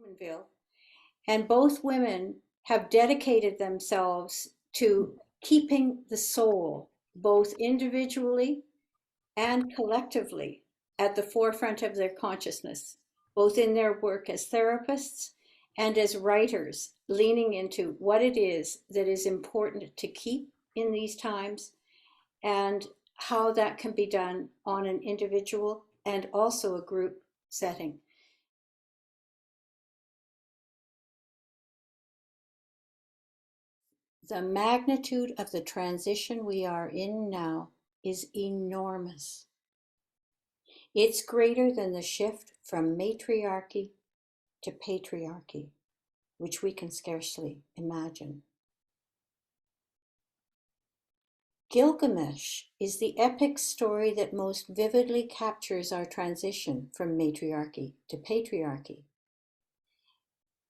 Bowmanville, and both women have dedicated themselves to keeping the soul, both individually and collectively, at the forefront of their consciousness, both in their work as therapists and as writers, leaning into what it is that is important to keep in these times and how that can be done on an individual and also a group setting. The magnitude of the transition we are in now is enormous. It's greater than the shift from matriarchy to patriarchy, which we can scarcely imagine. Gilgamesh is the epic story that most vividly captures our transition from matriarchy to patriarchy.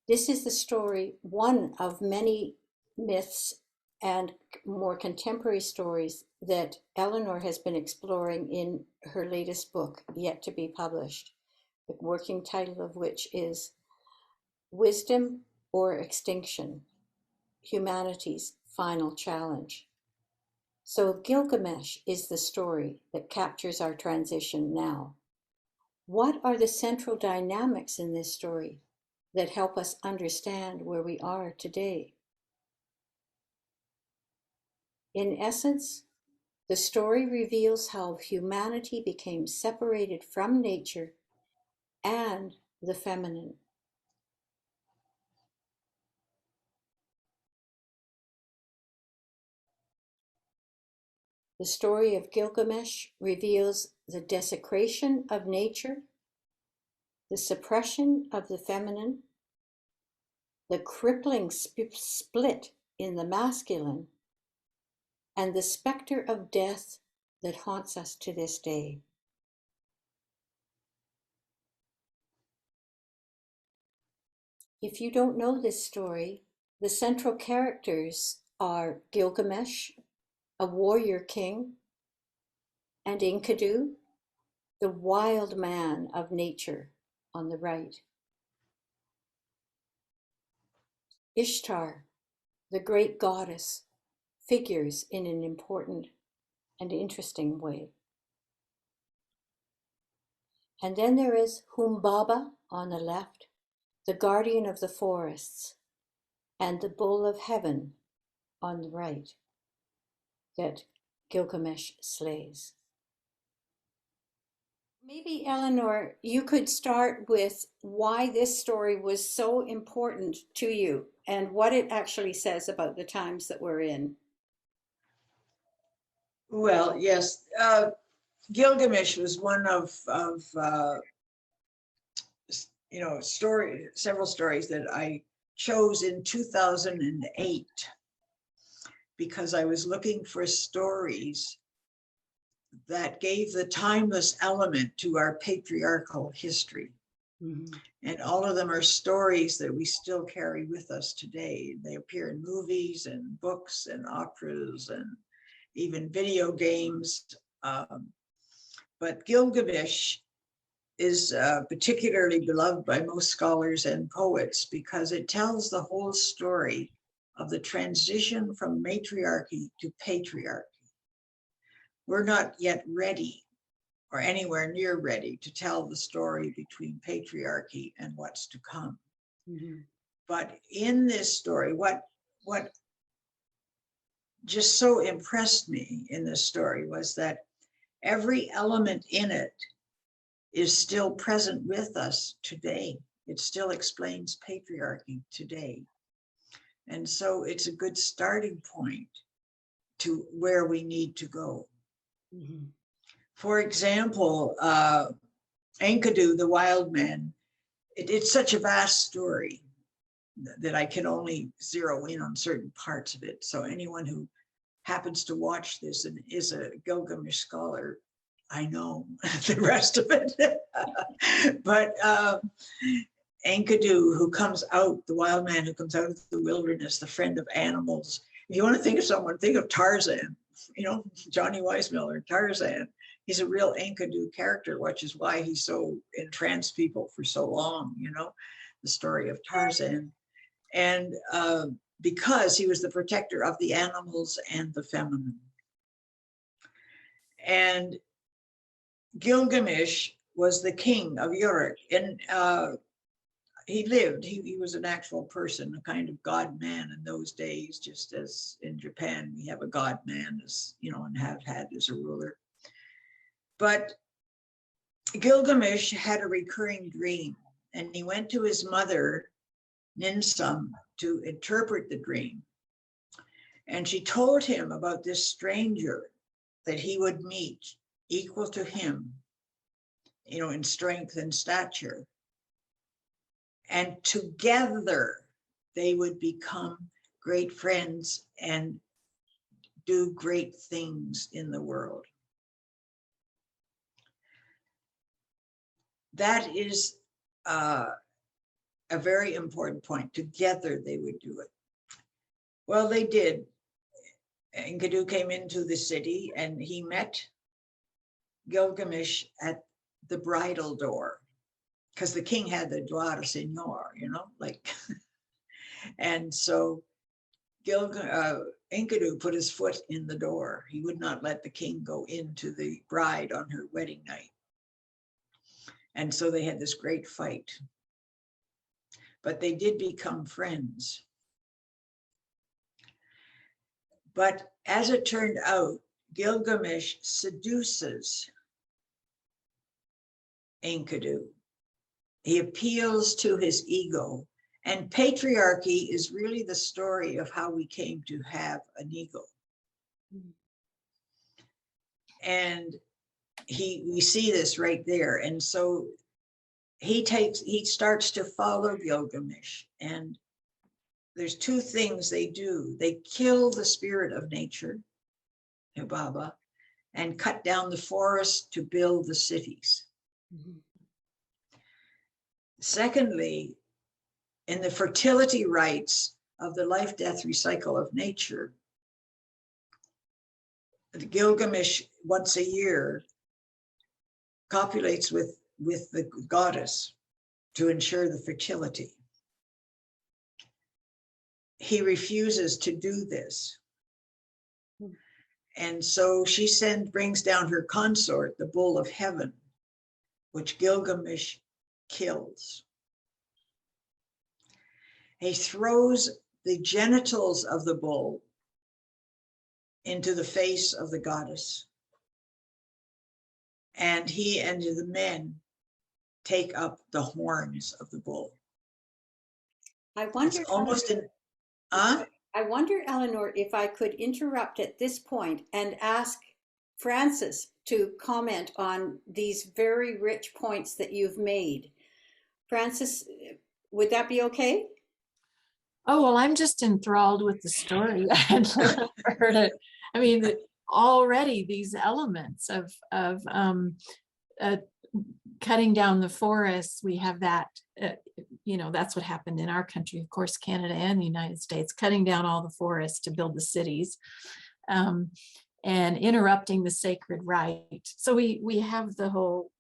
This is the story, one of many myths and more contemporary stories that Elinor has been exploring in her latest book, yet to be published, the working title of which is Wisdom or Extinction, Humanity's Final Challenge. So Gilgamesh is the story that captures our transition now. What are the central dynamics in this story that help us understand where we are today? In essence, the story reveals how humanity became separated from nature and the feminine. The story of Gilgamesh reveals the desecration of nature, the suppression of the feminine, the crippling split in the masculine, and the specter of death that haunts us to this day. If you don't know this story, the central characters are Gilgamesh, a warrior king, and Enkidu, the wild man of nature, on the right. Ishtar, the great goddess, figures in an important and interesting way. And then there is Humbaba on the left, the guardian of the forests, and the bull of heaven on the right, that Gilgamesh slays. Maybe, Elinor, you could start with why this story was so important to you and what it actually says about the times that we're in. Well, yes, Gilgamesh was one of several stories that I chose in 2008 because I was looking for stories that gave the timeless element to our patriarchal history. Mm-hmm. And all of them are stories that we still carry with us today. They appear in movies and books and operas and even video games. But Gilgamesh is particularly beloved by most scholars and poets because it tells the whole story of the transition from matriarchy to patriarchy. We're not yet ready or anywhere near ready to tell the story between patriarchy and what's to come. Mm-hmm. But in this story, what just so impressed me in this story was that every element in it is still present with us today. It still explains patriarchy today. And so it's a good starting point to where we need to go. Mm-hmm. For example, Enkidu, the wild man, it's such a vast story that I can only zero in on certain parts of it. So anyone who happens to watch this and is a Gilgamesh scholar, I know the rest of it. But Enkidu, who comes out, the wild man who comes out of the wilderness, the friend of animals. If you want to think of someone, think of Tarzan, Johnny Weissmuller, Tarzan. He's a real Enkidu character, which is why he so entranced people for so long, the story of Tarzan. And because he was the protector of the animals and the feminine. And Gilgamesh was the king of Uruk, and he lived, he was an actual person, a kind of god man in those days, just as in Japan we have a god man, as you know, and have had as a ruler. But Gilgamesh had a recurring dream, and he went to his mother, Ninsam, to interpret the dream. And she told him about this stranger that he would meet, equal to him, you know, in strength and stature. And together they would become great friends and do great things in the world. That is a very important point. Together they would do it. Well, they did. Enkidu came into the city and he met Gilgamesh at the bridal door, because the king had the Dwara Senor, you know, like, and so Enkidu put his foot in the door. He would not let the king go into the bride on her wedding night. And so they had this great fight. But they did become friends. But as it turned out, Gilgamesh seduces Enkidu. He appeals to his ego. And patriarchy is really the story of how we came to have an ego. And we see this right there. And so he starts to follow Gilgamesh. And there's two things they do. They kill the spirit of nature, Humbaba, and cut down the forest to build the cities. Mm-hmm. Secondly, in the fertility rites of the life-death recycle of nature, Gilgamesh once a year copulates with the goddess to ensure the fertility. He refuses to do this. And so she brings down her consort, the bull of heaven, which Gilgamesh kills. He throws the genitals of the bull into the face of the goddess. And he and the men take up the horns of the bull. I wonder, it's almost I wonder, Elinor, if I could interrupt at this point and ask Frances to comment on these very rich points that you've made. Frances, would that be okay? Oh, well, I'm just enthralled with the story. I'd never heard it. I mean, already these elements of cutting down the forests, we have that, you know, that's what happened in our country, of course, Canada and the United States, cutting down all the forests to build the cities, and interrupting the sacred rite. So we have the whole,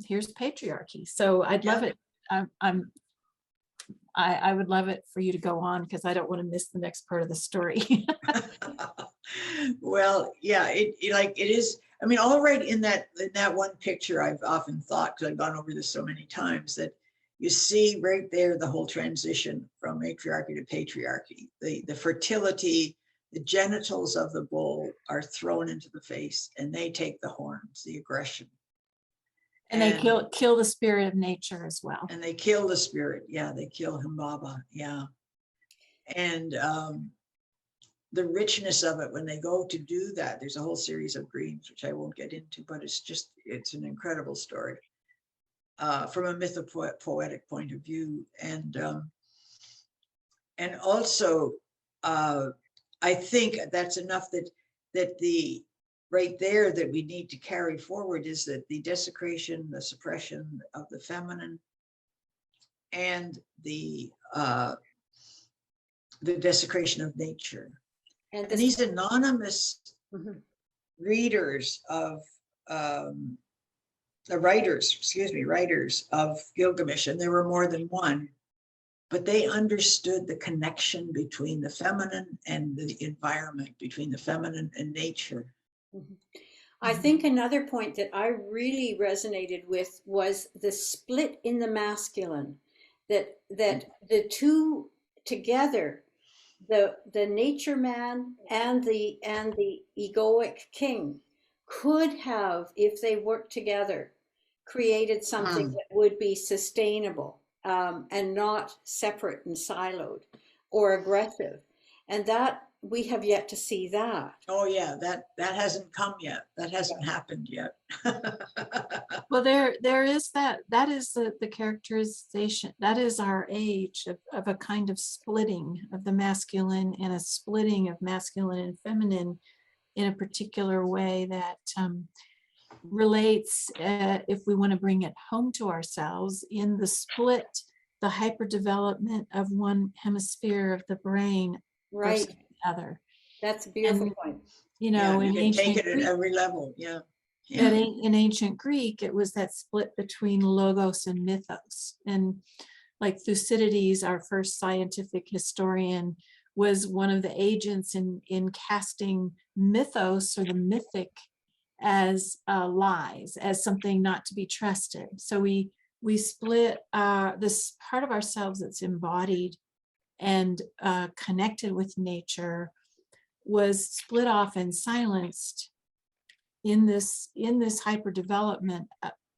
here's patriarchy. So I'd love it. I would love it for you to go on, because I don't want to miss the next part of the story. Well, yeah, it is. I mean, all right, in that one picture, I've often thought, because I've gone over this so many times, that you see right there the whole transition from matriarchy to patriarchy. The fertility, the genitals of the bull are thrown into the face, and they take the horns, the aggression. And they kill the spirit of nature as well. And they kill the spirit. Yeah, they kill Humbaba. Yeah. And the richness of it when they go to do that, there's a whole series of dreams, which I won't get into, but it's an incredible story from a mythopoetic point of view. And also, I think that's enough that the right there that we need to carry forward is that the desecration, the suppression of the feminine, and the desecration of nature. And these anonymous readers of the writers, writers of Gilgamesh, and there were more than one, but they understood the connection between the feminine and the environment, between the feminine and nature. Mhm. I think another point that I really resonated with was the split in the masculine, that the two together, the nature man and the egoic king, could have, if they worked together, created something that would be sustainable, and not separate and siloed or aggressive. And that we have yet to see that. Oh yeah, that hasn't come yet. That hasn't happened yet. Well, there is that is the characterization. That is our age of a kind of splitting of the masculine and a splitting of masculine and feminine in a particular way that relates, if we want to bring it home to ourselves, in the split, the hyperdevelopment of one hemisphere of the brain versus Right. the other. That's a beautiful And, point. you know, you in can take ancient it at Greek, every level. Yeah. but in ancient Greek, it was that split between logos and mythos. And like Thucydides, our first scientific historian, was one of the agents in casting mythos, or the mythic, as lies, as something not to be trusted. So we split this part of ourselves that's embodied and connected with nature, was split off and silenced in this hyper development.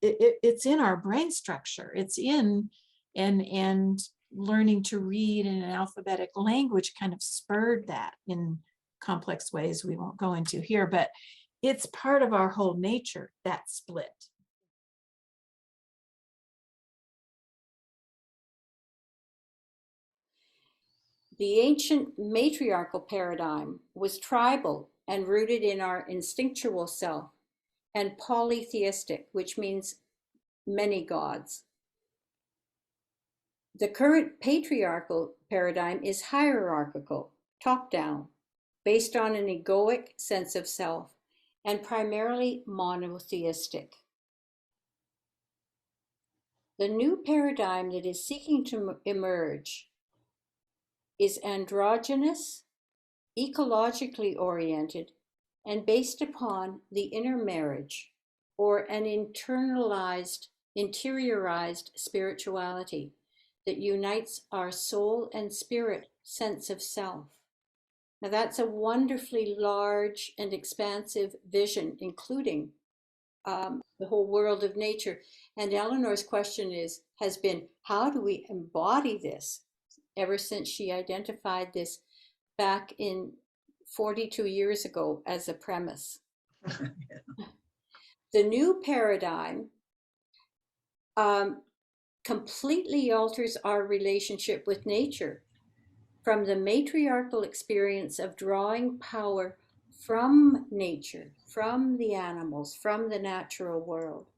It's in our brain structure. It's in and learning to read in an alphabetic language kind of spurred that in complex ways we won't go into here, but it's part of our whole nature, that split. The ancient matriarchal paradigm was tribal and rooted in our instinctual self, and polytheistic, which means many gods. The current patriarchal paradigm is hierarchical, top down, based on an egoic sense of self, and primarily monotheistic. The new paradigm that is seeking to emerge is androgynous, ecologically oriented, and based upon the intermarriage, or an interiorized spirituality that unites our soul and spirit sense of self. Now that's a wonderfully large and expansive vision, including the whole world of nature. And Elinor's question has been, how do we embody this? Ever since she identified this back in 42 years ago as a premise. The new paradigm completely alters our relationship with nature from the matriarchal experience of drawing power from nature, from the animals, from the natural world,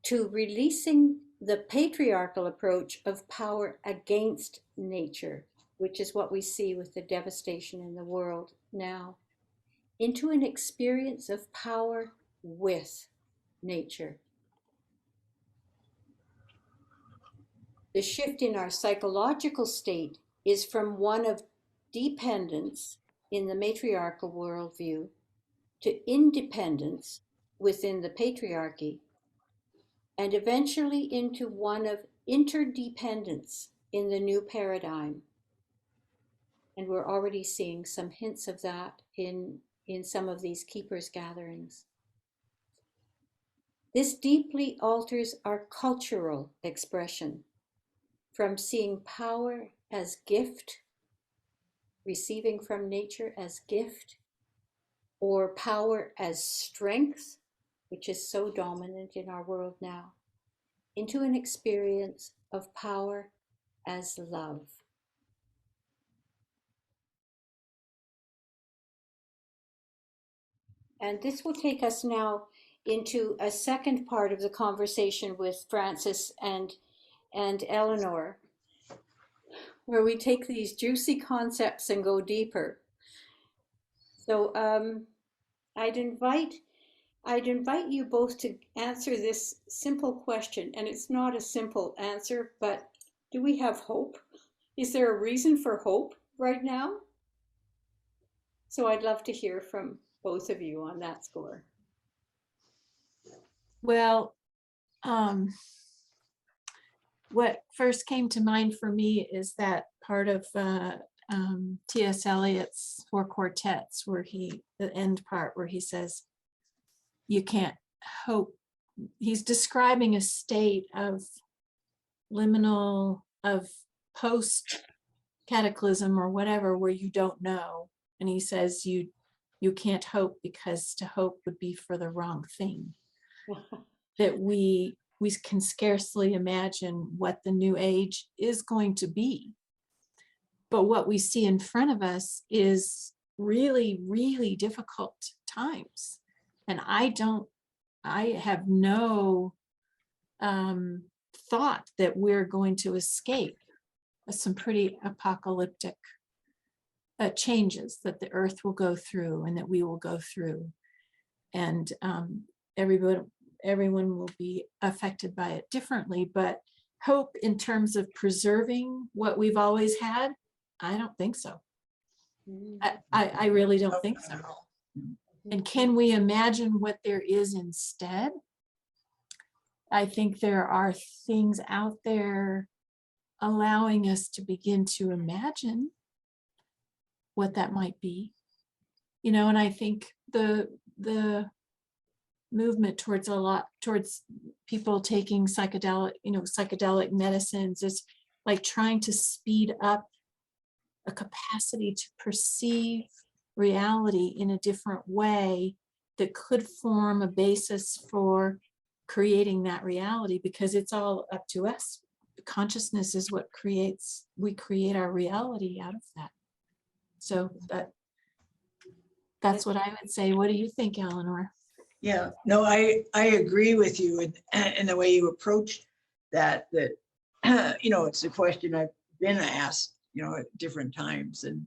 to releasing the patriarchal approach of power against nature, which is what we see with the devastation in the world now, into an experience of power with nature. The shift in our psychological state is from one of dependence in the matriarchal worldview to independence within the patriarchy, and eventually into one of interdependence in the new paradigm. And we're already seeing some hints of that in some of these keepers' gatherings. This deeply alters our cultural expression from seeing power as gift, receiving from nature as gift, or power as strength, which is so dominant in our world now, into an experience of power as love. And this will take us now into a second part of the conversation with Frances and Elinor, where we take these juicy concepts and go deeper. So I'd invite I'd invite you both to answer this simple question, and it's not a simple answer, but do we have hope? Is there a reason for hope right now? So I'd love to hear from both of you on that score. Well, what first came to mind for me is that part of T.S. Eliot's Four Quartets, where the end part where he says, you can't hope. He's describing a state of liminal, of post cataclysm or whatever, where you don't know. And he says you can't hope, because to hope would be for the wrong thing. That we can scarcely imagine what the new age is going to be. But what we see in front of us is really, really difficult times. And I have no thought that we're going to escape some pretty apocalyptic changes that the earth will go through and that we will go through. And everyone will be affected by it differently, but hope in terms of preserving what we've always had, I don't think so. I really don't think so. And can we imagine what there is instead? I think there are things out there allowing us to begin to imagine what that might be. And I think the movement towards people taking psychedelic medicines is like trying to speed up a capacity to perceive reality in a different way that could form a basis for creating that reality, because it's all up to us. Consciousness is what we create our reality out of that. So that's what I would say. What do you think, Elinor? Yeah, no, I agree with you in the way you approached that it's a question I've been asked, at different times. And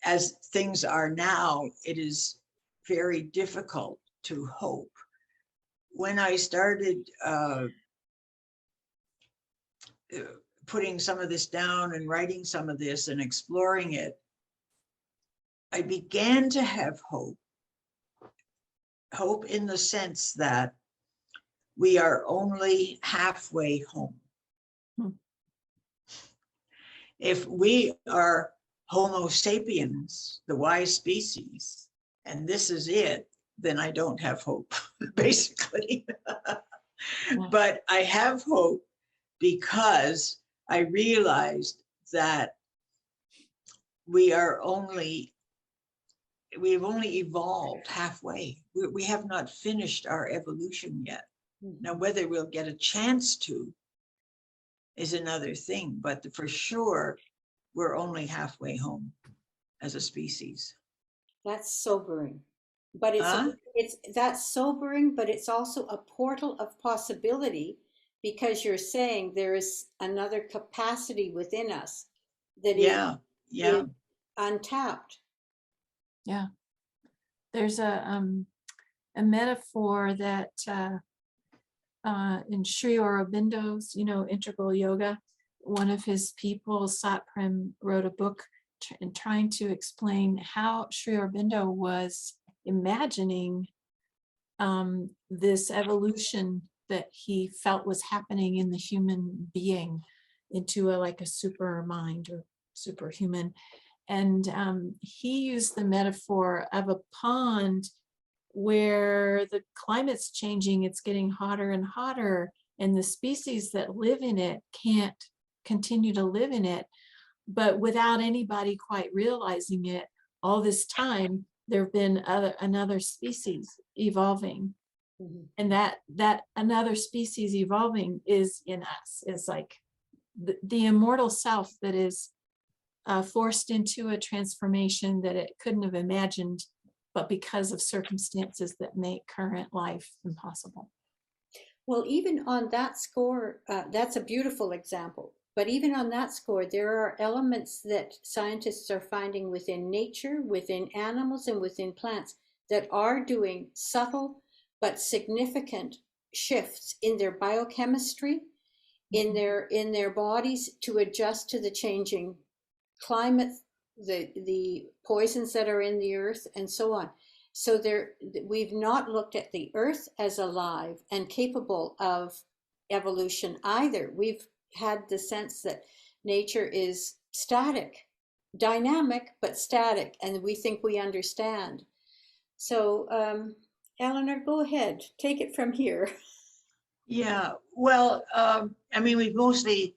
as things are now, it is very difficult to hope. When I started putting some of this down and writing some of this and exploring it, I began to have hope in the sense that we are only halfway home. If we are Homo sapiens, the wise species, and this is it, then I don't have hope, basically. But I have hope because I realized that we've only evolved halfway. We have not finished our evolution yet. Now, whether we'll get a chance to is another thing, but for sure, we're only halfway home as a species. That's sobering. But that's sobering, but it's also a portal of possibility, because you're saying there is another capacity within us that is untapped. Yeah. There's a metaphor that in Sri Aurobindo's, Integral Yoga, one of his people, Satprem, wrote a book trying to explain how Sri Aurobindo was imagining this evolution that he felt was happening in the human being into a super mind or superhuman. And he used the metaphor of a pond where the climate's changing, it's getting hotter and hotter, and the species that live in it can't continue to live in it. But without anybody quite realizing it, all this time, there have been another species evolving. Mm-hmm. And that another species evolving is in us, is like the immortal self that is forced into a transformation that it couldn't have imagined, but because of circumstances that make current life impossible. Well, even on that score, that's a beautiful example. But even on that score, there are elements that scientists are finding within nature, within animals, and within plants that are doing subtle but significant shifts in their biochemistry, in their bodies to adjust to the changing climate, the poisons that are in the earth, and so on. So we've not looked at the earth as alive and capable of evolution either. We've had the sense that nature is static, dynamic, but static, and we think we understand. So, Elinor, go ahead, take it from here. Yeah, well, I mean, we've mostly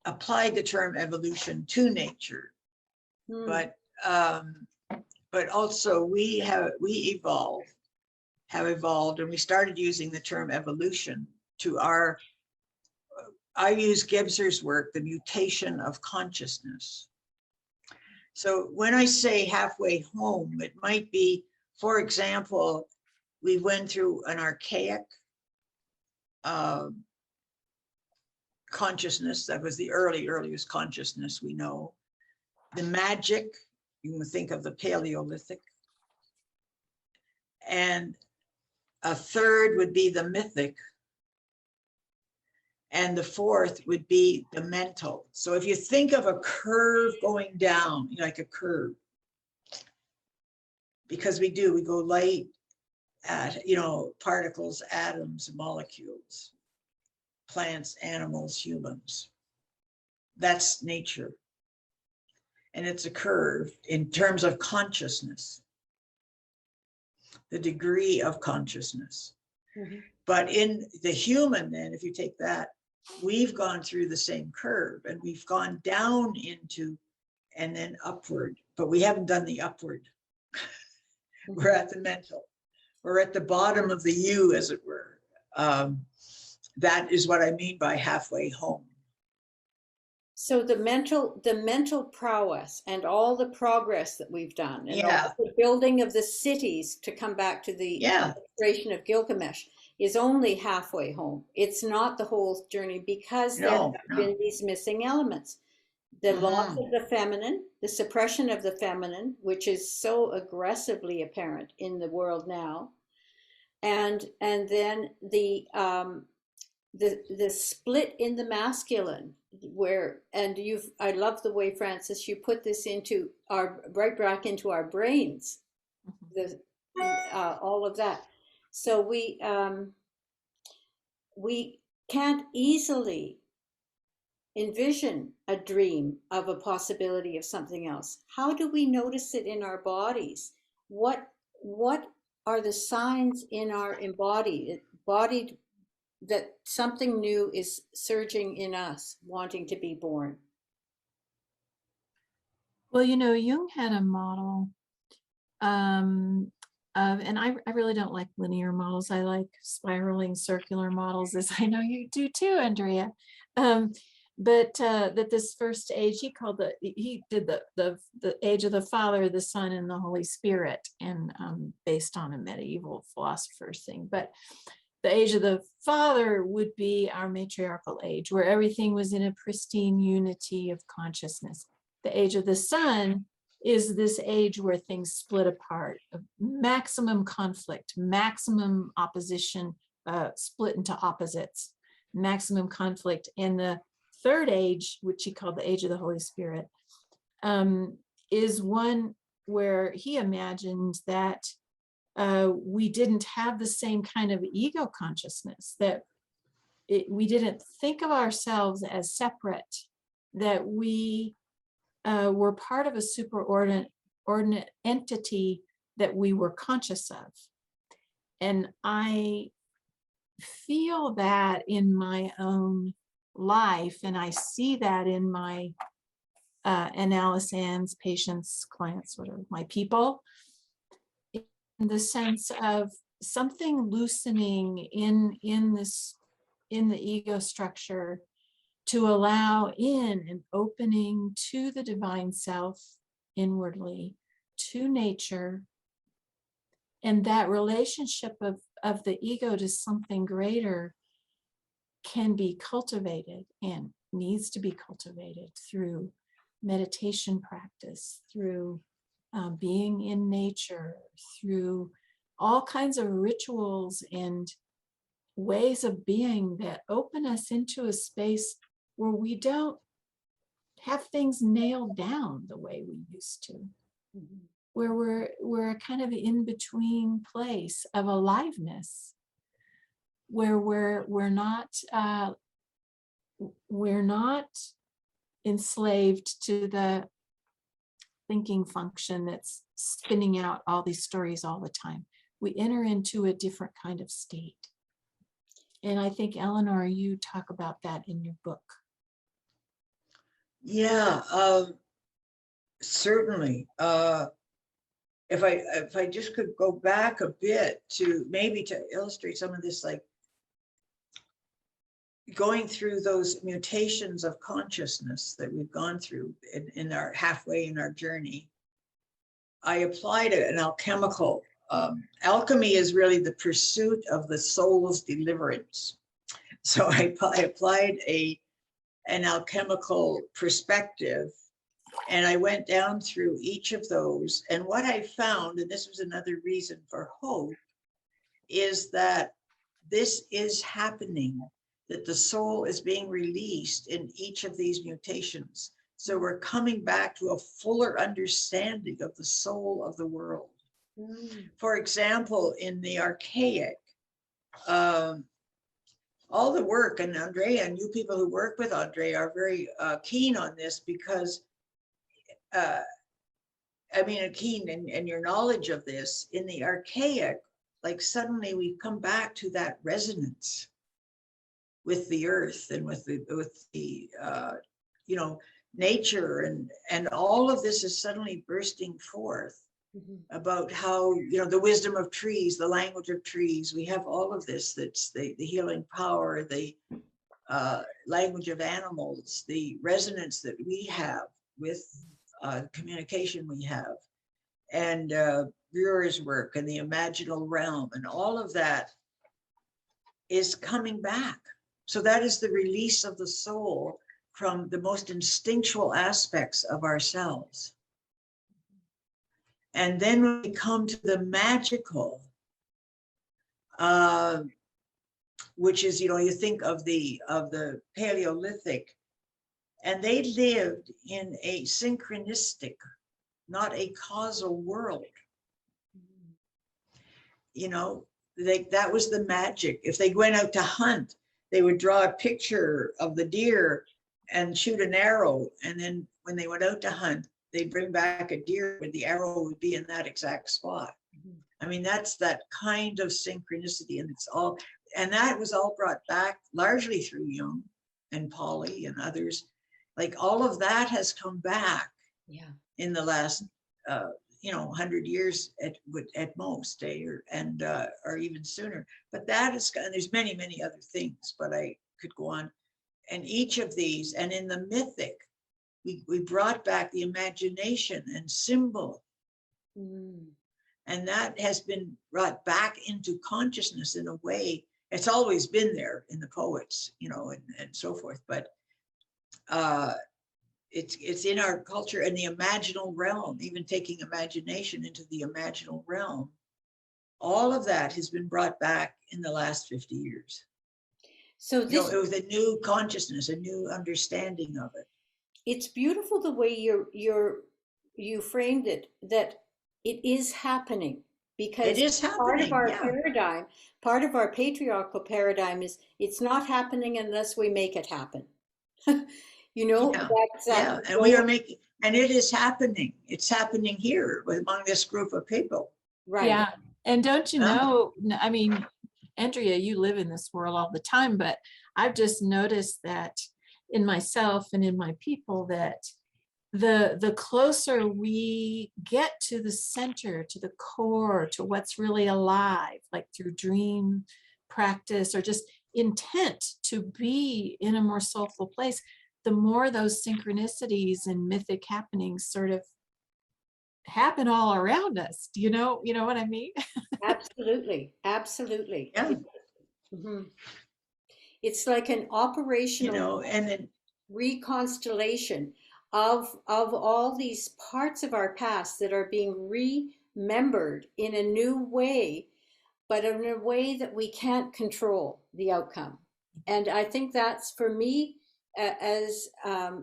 applied the term evolution to nature, but also we have evolved, and we started using the term evolution to I use Gebser's work, The Mutation of Consciousness. So when I say halfway home, it might be, for example, we went through an archaic consciousness that was the earliest consciousness we know. The magic, you can think of the Paleolithic. And a third would be the mythic. And the fourth would be the mental. So if you think of a curve going down, like a curve, because we go light at, particles, atoms, molecules, plants, animals, humans. That's nature. And it's a curve in terms of consciousness, the degree of consciousness. Mm-hmm. But in the human, then, if you take that, we've gone through the same curve, and we've gone down into and then upward, but we haven't done the upward. Mm-hmm. We're at the mental. We're at the bottom of the U, as it were. That is what I mean by halfway home. So the mental prowess and all the progress that we've done, and all the building of the cities, to come back to the illustration of Gilgamesh, is only halfway home. It's not the whole journey, because there have been these missing elements. The loss of the feminine, the suppression of the feminine, which is so aggressively apparent in the world now, and then the split in the masculine, I love the way, Frances, you put this into right back into our brains, all of that. So we can't easily envision a dream of a possibility of something else. How do we notice it in our bodies? What are the signs in our body that something new is surging in us, wanting to be born? Well, Jung had a model and I really don't like linear models. I like spiraling circular models, as I know you do too, Andrea. But that this first age, he did the age of the Father, the Son, and the Holy Spirit, and based on a medieval philosopher's thing. But the age of the Father would be our matriarchal age, where everything was in a pristine unity of consciousness. The age of the Son is this age where things split apart, maximum conflict, maximum opposition, split into opposites, maximum conflict. And the third age, which he called the age of the Holy Spirit, is one where he imagined that we didn't have the same kind of ego consciousness, that we didn't think of ourselves as separate, that we were part of a superordinate entity that we were conscious of. And I feel that in my own life, and I see that in my analysts, patients, clients, whatever, my people, in the sense of something loosening in the ego structure to allow in an opening to the divine self inwardly, to nature, and that relationship of the ego to something greater can be cultivated and needs to be cultivated through meditation practice, through being in nature, through all kinds of rituals and ways of being that open us into a space where we don't have things nailed down the way we used to, where we're kind of in between place of aliveness, where we're not enslaved to the thinking function that's spinning out all these stories all the time. We enter into a different kind of state. And I think, Elinor, you talk about that in your book. Yeah, certainly. If I just could go back a bit to maybe to illustrate some of this, like going through those mutations of consciousness that we've gone through in our halfway in our journey, I applied an alchemical. Alchemy is really the pursuit of the soul's deliverance. So I applied an alchemical perspective, and I went down through each of those. And what I found, and this was another reason for hope, is that this is happening, that the soul is being released in each of these mutations. So we're coming back to a fuller understanding of the soul of the world. For example, in the archaic, all the work, and Andrea and you people who work with Andrea are very keen on this, because keen in your knowledge of this. In the archaic, like suddenly we come back to that resonance with the earth and with the nature, and all of this is suddenly bursting forth about how, the wisdom of trees, the language of trees. We have all of this, that's the healing power, the language of animals, the resonance that we have with communication we have, and Brewer's work and the imaginal realm, and all of that is coming back. So that is the release of the soul from the most instinctual aspects of ourselves. And then when we come to the magical, which is, you think of the Paleolithic, and they lived in a synchronistic, not a causal world. That was the magic. If they went out to hunt, they would draw a picture of the deer and shoot an arrow. And then when they went out to hunt, they'd bring back a deer where the arrow would be in that exact spot. That's that kind of synchronicity, and that was all brought back largely through Jung and Polly and others. Like all of that has come back in the last 100 years at most, or even sooner. But that is, and there's many other things, but I could go on. And each of these, and in the mythic, we brought back the imagination and symbol. And that has been brought back into consciousness in a way. It's always been there in the poets, and so forth. But it's in our culture, and the imaginal realm, even taking imagination into the imaginal realm. All of that has been brought back in the last 50 years. So this, it was a new consciousness, a new understanding of it. It's beautiful the way you framed it, that it is happening, because it is happening, paradigm, part of our patriarchal paradigm is it's not happening unless we make it happen. And we are making, and it is happening. It's happening here among this group of people. Right. Yeah. And don't you know, Andrea, you live in this world all the time, but I've just noticed that in myself and in my people, that the closer we get to the center, to the core, to what's really alive, like through dream practice or just intent to be in a more soulful place, the more those synchronicities and mythic happenings sort of happen all around us. Do you know what I mean? Absolutely. Yeah. It's like an operational and then reconstellation of all these parts of our past that are being remembered in a new way, but in a way that we can't control the outcome. And I think that's, for me, as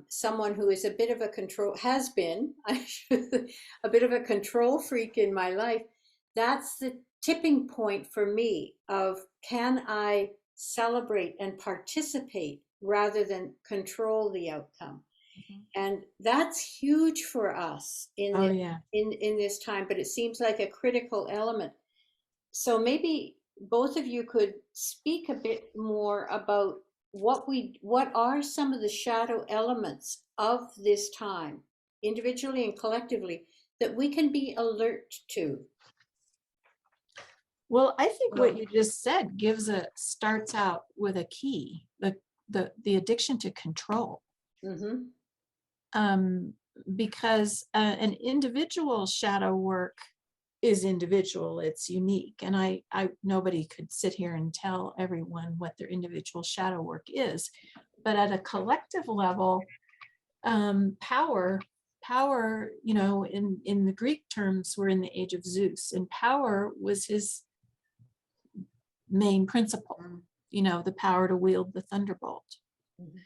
someone who is a bit of a control, has been a bit of a control freak in my life, that's the tipping point for me of, can I celebrate and participate rather than control the outcome? And that's huge for us in this time, but it seems like a critical element. So maybe both of you could speak a bit more about what are some of the shadow elements of this time, individually and collectively, that we can be alert to. Well, I think what you just said starts out with a key, the addiction to control. Mm-hmm. Because an individual shadow work is individual, it's unique. And I nobody could sit here and tell everyone what their individual shadow work is. But at a collective level, power, in the Greek terms, we're in the age of Zeus, and power was his main principle, the power to wield the thunderbolt. Mm-hmm.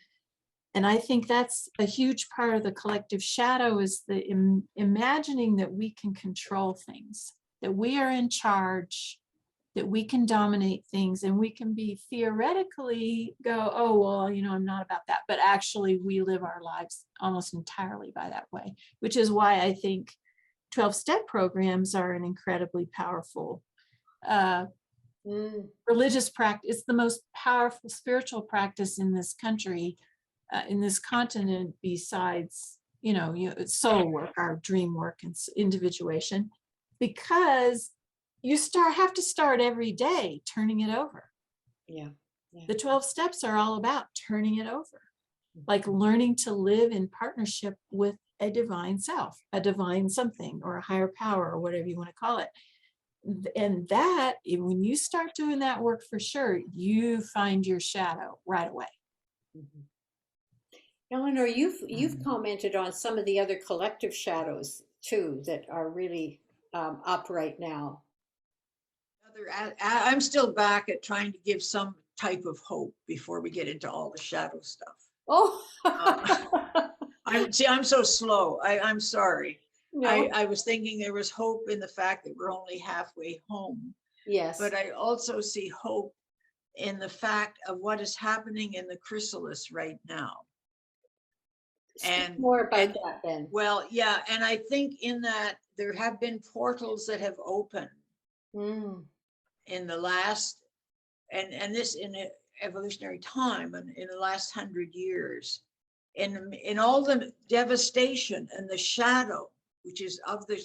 And I think that's a huge part of the collective shadow, is the imagining that we can control things, that we are in charge, that we can dominate things, and we can be theoretically go, oh, well, I'm not about that. But actually, we live our lives almost entirely by that way, which is why I think 12-step programs are an incredibly powerful religious practice. It's the most powerful spiritual practice in this country. In this continent, besides soul work, our dream work, and individuation, because you have to start every day turning it over. The 12 steps are all about turning it over, like learning to live in partnership with a divine self, a divine something, or a higher power, or whatever you want to call it. And that, when you start doing that work, for sure, you find your shadow right away. Mm-hmm. Elinor, you've commented on some of the other collective shadows too that are really up right now. I'm still back at trying to give some type of hope before we get into all the shadow stuff. Oh, I'm so slow. I'm sorry. No. I was thinking there was hope in the fact that we're only halfway home. Yes. But I also see hope in the fact of what is happening in the chrysalis right now. Speak more about that then. Well, yeah, and I think in that there have been portals that have opened in the last, and this in evolutionary time, and in the last 100 years, in all the devastation and the shadow, which is of the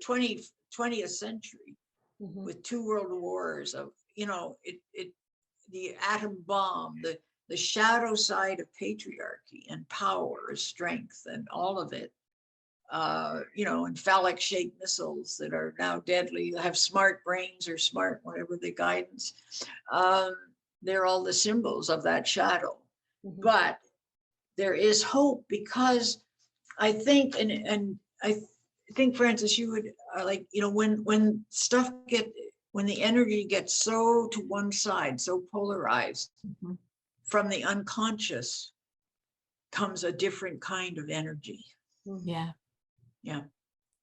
20th century, with 2 world wars, of the atom bomb, the shadow side of patriarchy and power, strength, and all of it, and phallic-shaped missiles that are now deadly, have smart brains or smart whatever the guidance. They're all the symbols of that shadow. But there is hope, because I think, and I think, Francis, you would when the energy gets so to one side, so polarized, from the unconscious comes a different kind of energy. Yeah.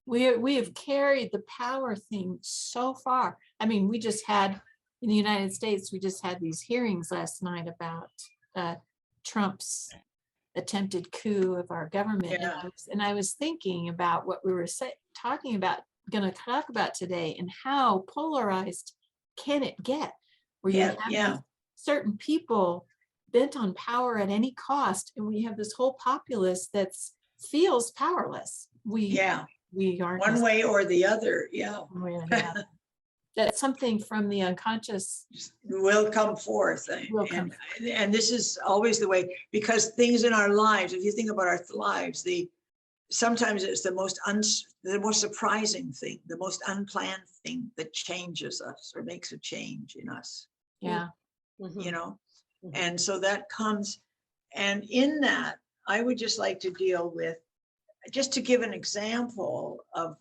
We have carried the power thing so far. I mean, we just had, in the United States, we just had these hearings last night about Trump's attempted coup of our government. Yeah. And I was thinking about what we were going to talk about today, and how polarized can it get, where you have certain people bent on power at any cost, and we have this whole populace that feels powerless. We aren't one way or the other. That something from the unconscious will come forth. And this is always the way, because things in our lives, if you think about our lives, sometimes it's the most surprising thing, the most unplanned thing that changes us or makes a change in us. And so that comes, and in that, I would just like to deal with just to give an example of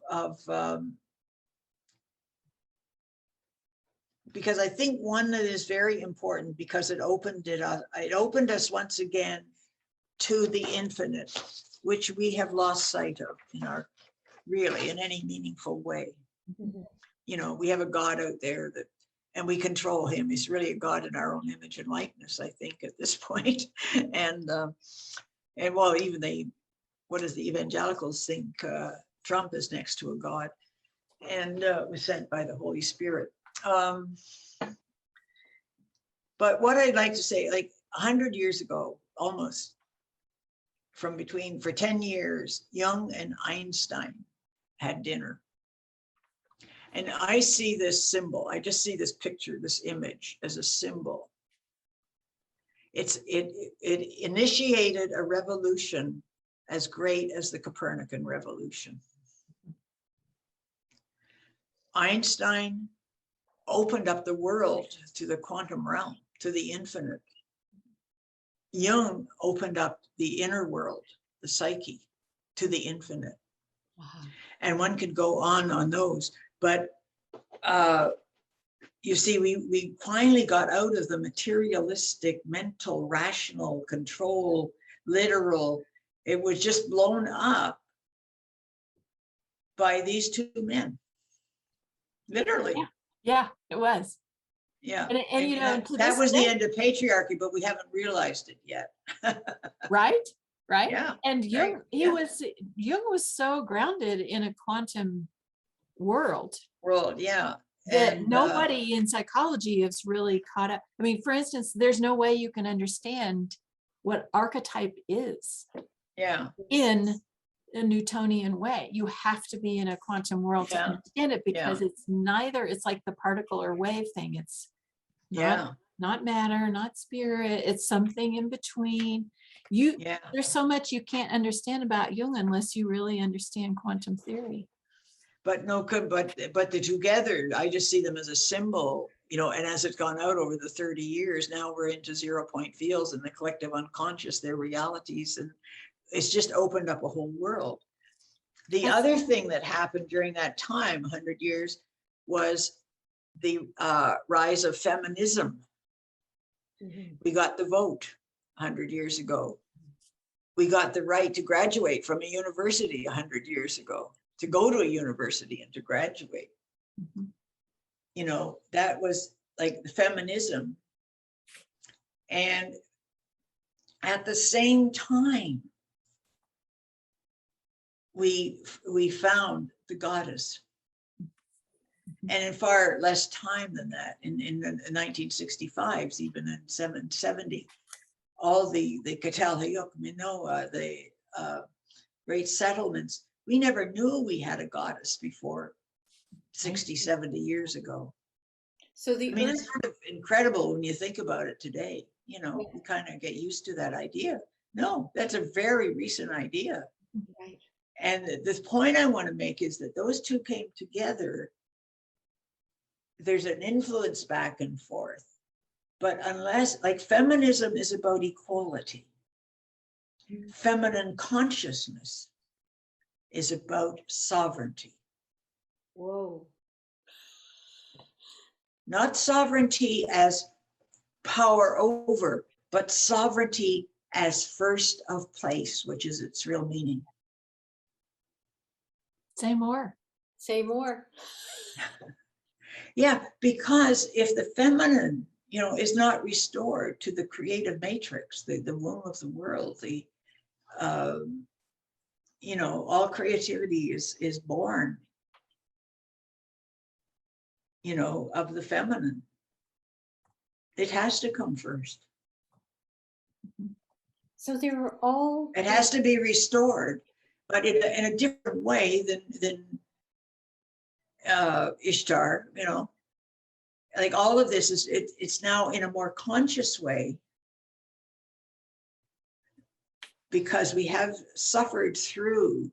because I think one that is very important, because it opened us once again to the infinite, which we have lost sight of in any meaningful way. Mhm. You know, we have a God out there and we control him. He's really a God in our own image and likeness, I think, at this point. And well, even what does the evangelicals think? Trump is next to a God, and was sent by the Holy Spirit. But what I'd like to say, like 100 years ago, almost, for 10 years, Jung and Einstein had dinner. And I see this symbol, I just see this picture, this image as a symbol. It initiated a revolution as great as the Copernican revolution. Einstein opened up the world to the quantum realm, to the infinite. Jung opened up the inner world, the psyche, to the infinite. Wow. And one could go on those, but you see, we finally got out of the materialistic, mental, rational, control, literal. It was just blown up by these two men, literally. Yeah, it was. Yeah. And you know, that was the end of patriarchy, but we haven't realized it yet. Right. Yeah. And Jung, right. Jung was so grounded in a quantum world. Yeah. That And nobody in psychology is really caught up. I mean, for instance, there's no way you can understand what archetype is in a Newtonian way. You have to be in a quantum world to understand it, because it's neither, it's like the particle or wave thing. It's not matter, not spirit. It's something in between. There's so much you can't understand about Jung unless you really understand quantum theory. But the together, I just see them as a symbol, you know, and as it's gone out over the 30 years, now we're into 0 point fields and the collective unconscious, their realities, and it's just opened up a whole world. The other thing that happened during that time, 100 years, was the rise of feminism. Mm-hmm. We got the vote 100 years ago. We got the right to graduate from a university 100 years ago, to go to a university and to graduate. Mm-hmm. You know, that was like the feminism. And at the same time, we found the goddess. And in far less time than that, in the 1965s, even in 770, all the Catalhayuk, Minoa, the great settlements, we never knew we had a goddess before 60, 70 years ago. So it's sort of incredible when you think about it today. You know, we kind of get used to that idea. No, that's a very recent idea. Right. And this point I want to make is that those two came together. There's an influence back and forth. But unless, like, feminism is about equality. Mm-hmm. Feminine consciousness is about sovereignty. Whoa. Not sovereignty as power over, but sovereignty as first of place, which is its real meaning. Say more. Say more. Yeah, because if the feminine, you know, is not restored to the creative matrix, the womb of the world, you know, all creativity is born, you know, of the feminine. It has to come first. So they were all. It has to be restored, but in a different way than Ishtar, you know. Like all of this it's now in a more conscious way, because we have suffered through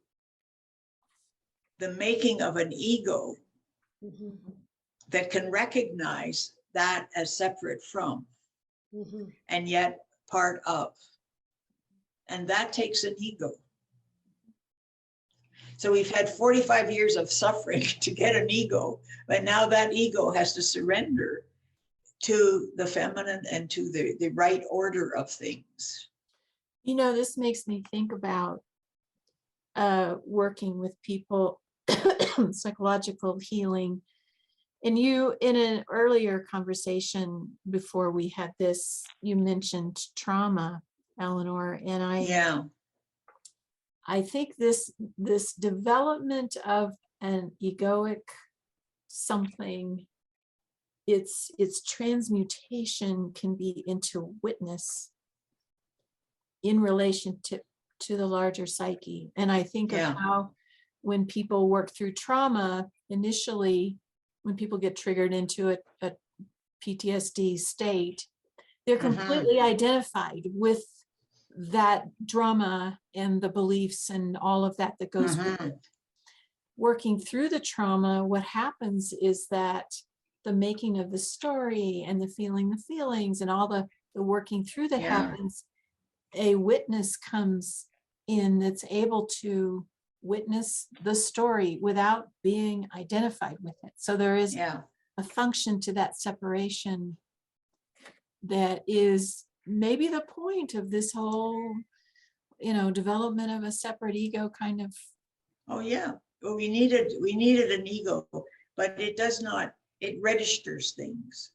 the making of an ego that can recognize that as separate from and yet part of. And that takes an ego. So we've had 45 years of suffering to get an ego, but now that ego has to surrender to the feminine and to the right order of things. You know, this makes me think about working with people, psychological healing. And you, in an earlier conversation before we had this, you mentioned trauma, Elinor, and I think this development of an egoic something, its transmutation can be into witness in relation to the larger psyche. And I think of how when people work through trauma, initially, when people get triggered into a PTSD state, they're completely identified with that drama and the beliefs and all of that goes with it. Working through the trauma, what happens is that the making of the story and the feelings and all the working through that happens, a witness comes in that's able to witness the story without being identified with it. So there is a function to that separation that is maybe the point of this whole, development of a separate ego kind of. Oh yeah. Well, we needed an ego, but it does not, it registers things,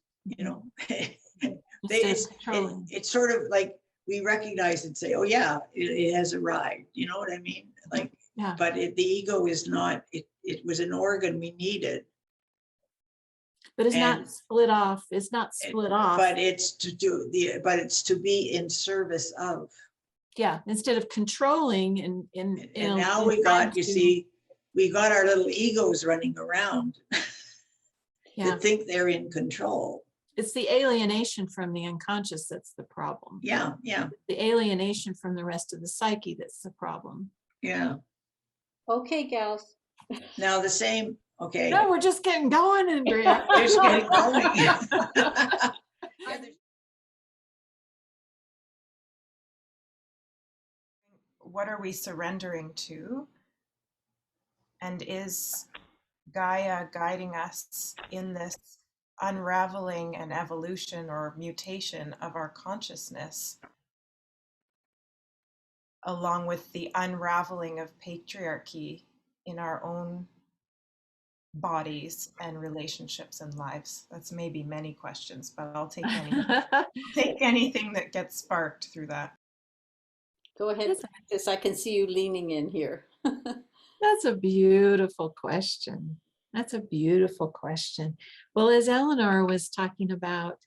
It's sort of like we recognize and say, oh yeah, it has arrived. You know what I mean? Like, but the ego is not, it was an organ we needed. But it's not split off. It's not split off. But it's to be in service of. Yeah, instead of controlling and now we got, we got our little egos running around that think they're in control. It's the alienation from the unconscious that's the problem. Yeah. The alienation from the rest of the psyche that's the problem. Yeah. Okay, gals. Now the same. Okay. No, we're just getting going, Andrea. Just getting going. What are we surrendering to? And is Gaia guiding us in this unraveling and evolution or mutation of our consciousness, along with the unraveling of patriarchy in our own bodies and relationships and lives? That's maybe many questions, but I'll take anything that gets sparked through that. Go ahead, Francis. I can see you leaning in here. That's a beautiful question. That's a beautiful question. Well, as Elinor was talking about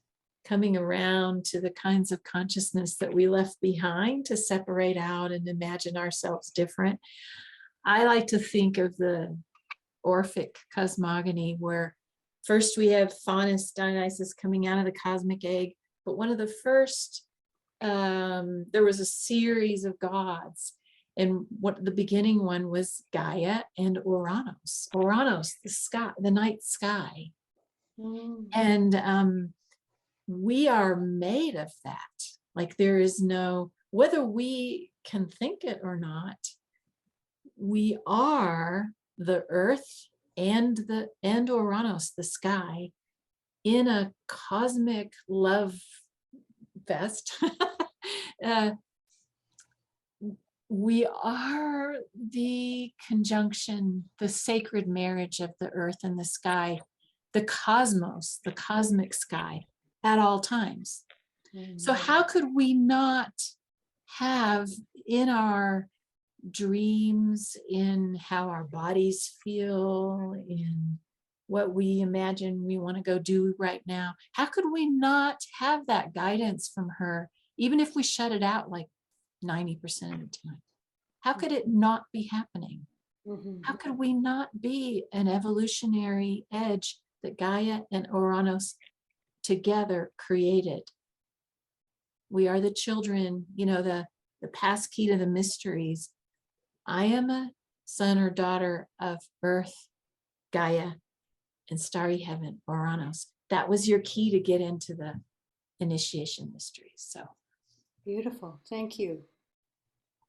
coming around to the kinds of consciousness that we left behind to separate out and imagine ourselves different, I like to think of the Orphic cosmogony, where first we have Faunus, Dionysos coming out of the cosmic egg, but one of the first, there was a series of gods. And what the beginning one was Gaia and Uranus. Uranus, the sky, the night sky. And we are made of that. Like there is no, whether we can think it or not, we are the earth and Uranus, the sky, in a cosmic love fest. We are the conjunction, the sacred marriage of the earth and the sky, the cosmos, the cosmic sky at all times. So how could we not have in our dreams, in how our bodies feel, in what we imagine we want to go do right now, how could we not have that guidance from her, even if we shut it out like 90% of the time? How could it not be happening? How could we not be an evolutionary edge that Gaia and Uranus together created? We are the children, the passkey to the mysteries. I am a son or daughter of Earth, Gaia, and starry heaven, Uranus. That was your key to get into the initiation mysteries. So beautiful. Thank you.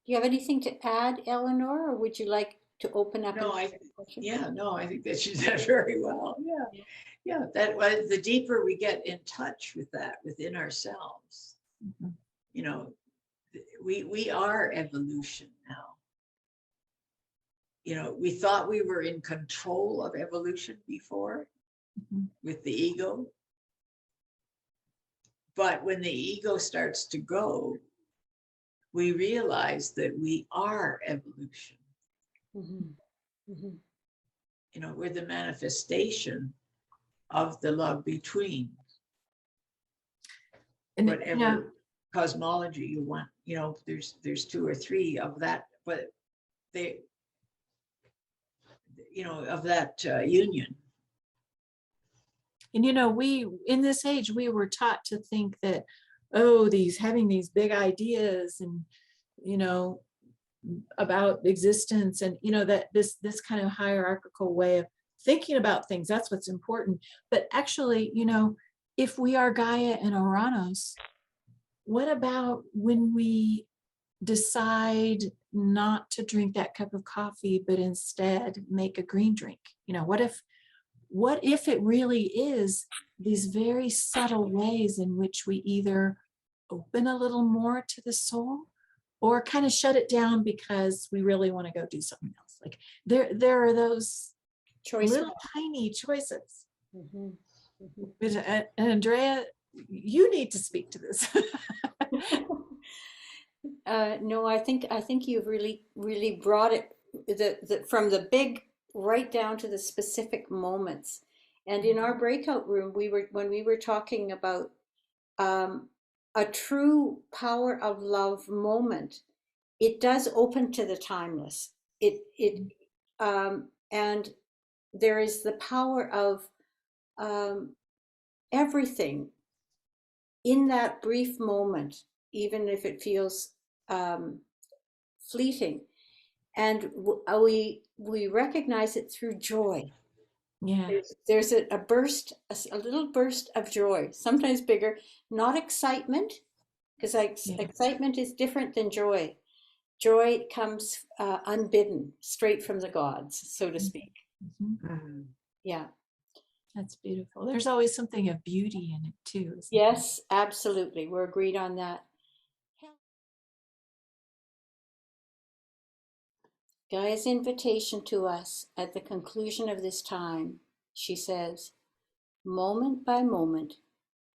Do you have anything to add, Elinor, or would you like to open up? No, and I, ask a question? yeah, no, I think that she did very well. Yeah. Yeah, that was the deeper we get in touch with that within ourselves, Mhm. you know, we are evolution now. You know, we thought we were in control of evolution before Mhm. with the ego. But when the ego starts to go, we realize that we are evolution. Mhm. Mhm. You know, we're the manifestation of the love between. And Whatever cosmology you want, you know, there's two or three of that, but they, you know, of that union. And we in this age we were taught to think that, oh, having these big ideas and about existence, and that this kind of hierarchical way of thinking about things, that's what's important. But actually, if we are Gaia and Uranus, what about when we decide not to drink that cup of coffee, but instead make a green drink? What if it really is these very subtle ways in which we either open a little more to the soul or kind of shut it down because we really want to go do something else? Like there are those Choices. little tiny choices. Mhm. Mhm. And Andrea, you need to speak to this. No, I think you've really brought it from the big right down to the specific moments. And in our breakout room, when we were talking about a true power of love moment, it does open to the timeless. And there is the power of everything in that brief moment, even if it feels um, fleeting. And we recognize it through joy. Yeah. There's a burst, a little burst of joy, sometimes bigger, not excitement, because Yeah. excitement is different than joy. Joy comes unbidden, straight from the gods, so to speak. Mhm. Yeah. That's beautiful. There's always something of beauty in it too, isn't Yes, absolutely. We're agreed on that. Gaia's invitation to us at the conclusion of this time, she says, moment by moment,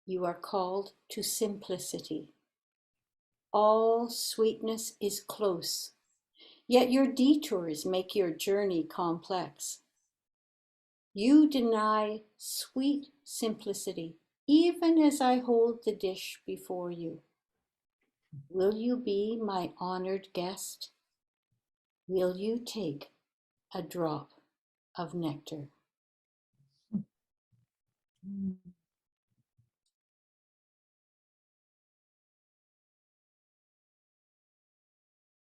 you are called to simplicity. All sweetness is close, yet your detours make your journey complex. You deny sweet simplicity, even as I hold the dish before you. Will you be my honored guest? Will you take a drop of nectar? it?